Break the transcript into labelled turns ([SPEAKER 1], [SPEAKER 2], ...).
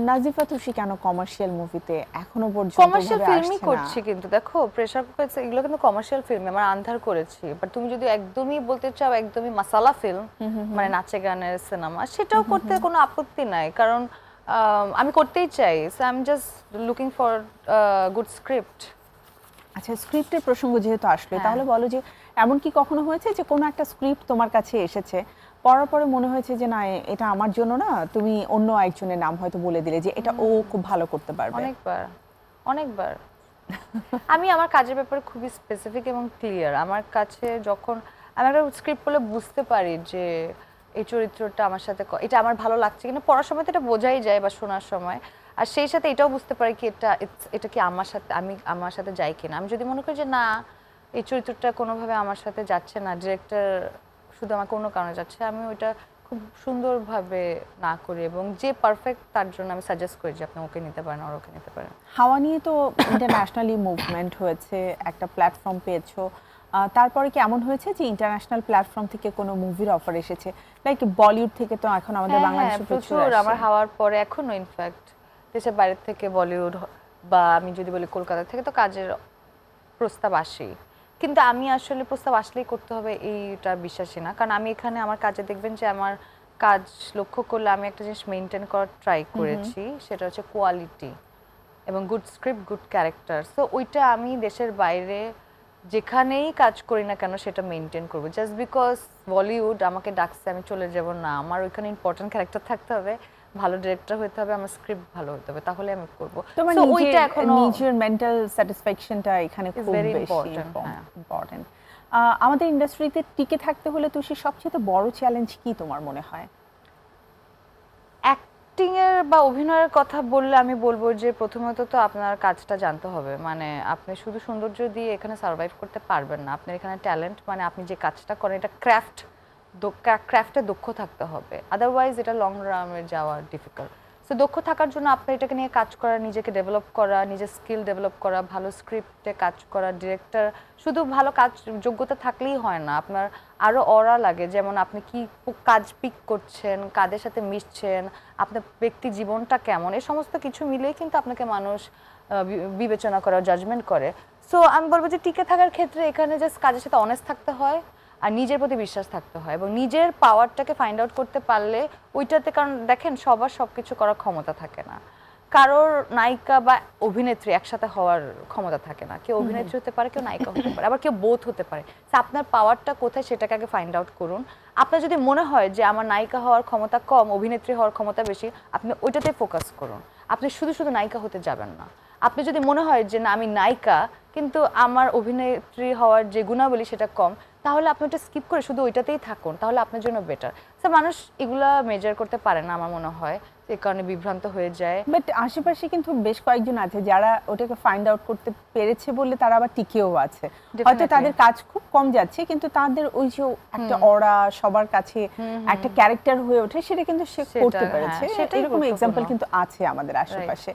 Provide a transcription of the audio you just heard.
[SPEAKER 1] নাজিফা তুষি কেন কমার্শিয়াল মুভিতে এখনো পর্যন্ত
[SPEAKER 2] কমার্শিয়াল
[SPEAKER 1] ভাবে
[SPEAKER 2] ফিল্মই
[SPEAKER 1] আসছে না?
[SPEAKER 2] করছি, কিন্তু দেখো প্রেসার কুকার এগুলো কিন্তু কমার্শিয়াল ফিল্ম, আমার আন্ধার করেছি। বাট তুমি যদি একদমই বলতে চাও একদমই মাসালা ফিল্ম, মানে নাচে গানের সিনেমা, সেটাও করতে কোনো আপত্তি নাই, কারণ আমি করতেই চাই। So I am just looking for good script.
[SPEAKER 1] আচ্ছা, স্ক্রিপ্টের প্রসঙ্গ যেহেতু আসলো,
[SPEAKER 2] হ্যাঁ।
[SPEAKER 1] তাহলে বলো যে এমন কি কখনো হয়েছে যে কোনো একটা স্ক্রিপ্ট তোমার কাছে এসেছে, পড়ার পরে মনে হয়েছে যে না, এটা আমার জন্য না, তুমি অন্য একজনের নাম হয়তো বলে দিলে যে এটা ও খুব ভালো করতে পারবে?
[SPEAKER 2] অনেকবার, অনেকবার। আমি আমার কাজের ব্যাপারে খুবই স্পেসিফিক এবং ক্লিয়ার। আমার কাছে যখন আমি একটা স্ক্রিপ্ট পড়লে বুঝতে পারি যে এই চরিত্রটা আমার সাথে এটা আমার ভালো লাগছে কিনা, পড়ার সময় তো এটা বোঝাই যায় বা শোনার সময়। আর সেই সাথে এটাও বুঝতে পারি কি এটা কি আমার সাথে, আমার সাথে যায় কিনা। আমি যদি মনে করি যে না, এই চরিত্রটা কোনোভাবে আমার সাথে যাচ্ছে না, ডিরেক্টর শুধু আমার কোনো কারণে যাচ্ছে, আমি ওইটা খুব সুন্দরভাবে না করি, এবং যে পারফেক্ট তার জন্য আমি সাজেস্ট করি যে আপনি ওকে নিতে পারেন আর ওকে নিতে পারেন।
[SPEAKER 1] হাওয়া নিয়ে তো ইন্টারন্যাশনালি মুভমেন্ট হয়েছে, একটা প্ল্যাটফর্ম পেয়েছো, তারপরে কি এমন হয়েছে যে ইন্টারন্যাশনাল প্ল্যাটফর্ম থেকে কোনো মুভির অফার এসেছে? লাইক বলিউড থেকে তো এখন আমাদের
[SPEAKER 2] হ্যাঁ, হ্যাঁ,
[SPEAKER 1] বাংলাদেশে প্রচুর
[SPEAKER 2] প্রচুর।
[SPEAKER 1] আসে।
[SPEAKER 2] আমার হওয়ার পরে এখনো ইনফ্যাক্ট দেশের বাইরে থেকে বলিউড বা আমি যদি বলি কলকাতা থেকে তো কাজের প্রস্তাব আসেই। কিন্তু আমি আসলে প্রস্তাব আসলেই করতে হবে এইটা বিশ্বাসী না, কারণ আমি এখানে আমার কাজে দেখবেন যে আমার কাজ লক্ষ্য করলে আমি একটা জিনিস মেনটেন করার ট্রাই করেছি, সেটা হচ্ছে কোয়ালিটি এবং good script, good character. So ওইটা আমি দেশের বাইরে যেখানেই কাজ করি না কেন সেটা মেনটেন করবো। জাস্ট বিকজ বলিউড আমাকে ডাকছে আমি চলে যাব না, আমার ওইখানে ইম্পর্টেন্ট ক্যারেক্টার থাকতে হবে, ভালো ডিরেক্টর হতে হবে, আমার স্ক্রিপ্ট ভালো হতে হবে, তাহলে আমি করব।
[SPEAKER 1] তোমার
[SPEAKER 2] সো ওইটা
[SPEAKER 1] নিজের
[SPEAKER 2] এখনো
[SPEAKER 1] নিজের মেন্টাল স্যাটিসফ্যাকশনটা এখানে
[SPEAKER 2] ইজ
[SPEAKER 1] খুব
[SPEAKER 2] ভেরি
[SPEAKER 1] বেশি
[SPEAKER 2] ইম্পর্টেন্ট। হ্যাঁ,
[SPEAKER 1] ইম্পর্টেন্ট। আমাদের ইন্ডাস্ট্রিতে টিকে থাকতে হলে তুষি সবচেয়ে বড় চ্যালেঞ্জ কি তোমার মনে হয়?
[SPEAKER 2] অ্যাক্টিং এর বা অভিনয়ের কথা বললে আমি বলবো যে প্রথমত তো আপনার কাজটা জানতে হবে। মানে আপনি শুধু সৌন্দর্য দিয়ে এখানে সার্ভাইভ করতে পারবেন না, আপনার এখানে ট্যালেন্ট, মানে আপনি যে কাজটা করেন এটা ক্রাফটে দক্ষ থাকতে হবে, আদারওয়াইজ এটা লং রানে যাওয়া ডিফিকাল্ট। সো দক্ষ থাকার জন্য আপনার এটাকে নিয়ে কাজ করা, নিজেকে ডেভেলপ করা, নিজের স্কিল ডেভেলপ করা, ভালো স্ক্রিপ্টে কাজ করা, ডিরেক্টর, শুধু ভালো কাজ যোগ্যতা থাকলেই হয় না, আপনার আরও অরা লাগে। যেমন আপনি কি কাজ পিক করছেন, কাদের সাথে মিশছেন, আপনার ব্যক্তি জীবনটা কেমন, এই সমস্ত কিছু মিলিয়ে কিন্তু আপনাকে মানুষ বিবেচনা করে, জাজমেন্ট করে। সো আমি বলবো যে টিকে থাকার ক্ষেত্রে এখানে জাস্ট কাজের সাথে অনেস্ট থাকতে হয় আর নিজের প্রতি বিশ্বাস থাকতে হয়, এবং নিজের পাওয়ারটাকে ফাইন্ড আউট করতে পারলে ওইটাতে, কারণ দেখেন সবার সব কিছু করার ক্ষমতা থাকে না, কারোর নায়িকা বা অভিনেত্রী একসাথে হওয়ার ক্ষমতা থাকে না, কেউ অভিনেত্রী হতে পারে, কেউ নায়িকা হতে পারে, আবার কেউ বোথ হতে পারে। তো আপনার পাওয়ারটা কোথায় সেটাকে আগে ফাইন্ড আউট করুন। আপনার যদি মনে হয় যে আমার নায়িকা হওয়ার ক্ষমতা কম, অভিনেত্রী হওয়ার ক্ষমতা বেশি, আপনি ওইটাতে ফোকাস করুন। আপনি শুধু শুধু নায়িকা হতে যাবেন না। আপনি যদি মনে হয় যে না আমি নায়িকা কিন্তু আমার অভিনেত্রী হওয়ার যে গুণাবলী সেটা কম, তাহলে আপনি ওটা স্কিপ করে শুধু ওইটাতেই থাকুন, তাহলে আপনার জন্য বেটার। তো মানুষ এগুলা মেজার করতে পারে না আমার মনে হয়, এই কারণে বিভ্রান্ত হয়ে যায়।
[SPEAKER 1] বাট আশেপাশে কিন্তু বেশ কয়েকজন আছে যারা ওটাকে ফাইন্ড আউট করতে পেরেছে বলে তারা আবার টিকেও আছে। হয়তো
[SPEAKER 2] Definitely.
[SPEAKER 1] তাদের কাজ খুব কম যাচ্ছে, কিন্তু তাদের ওই যে একটা অরা সবার কাছে একটা ক্যারেক্টার হয়ে ওঠে, সেটা কিন্তু সে
[SPEAKER 2] সেটা,
[SPEAKER 1] করতে
[SPEAKER 2] হ্যাঁ,
[SPEAKER 1] পেরেছে।
[SPEAKER 2] সেটাই
[SPEAKER 1] এরকম
[SPEAKER 2] গুরুত্বপূর্ণ।
[SPEAKER 1] এক্সাম্পল কিন্তু আছে আমাদের আশেপাশে।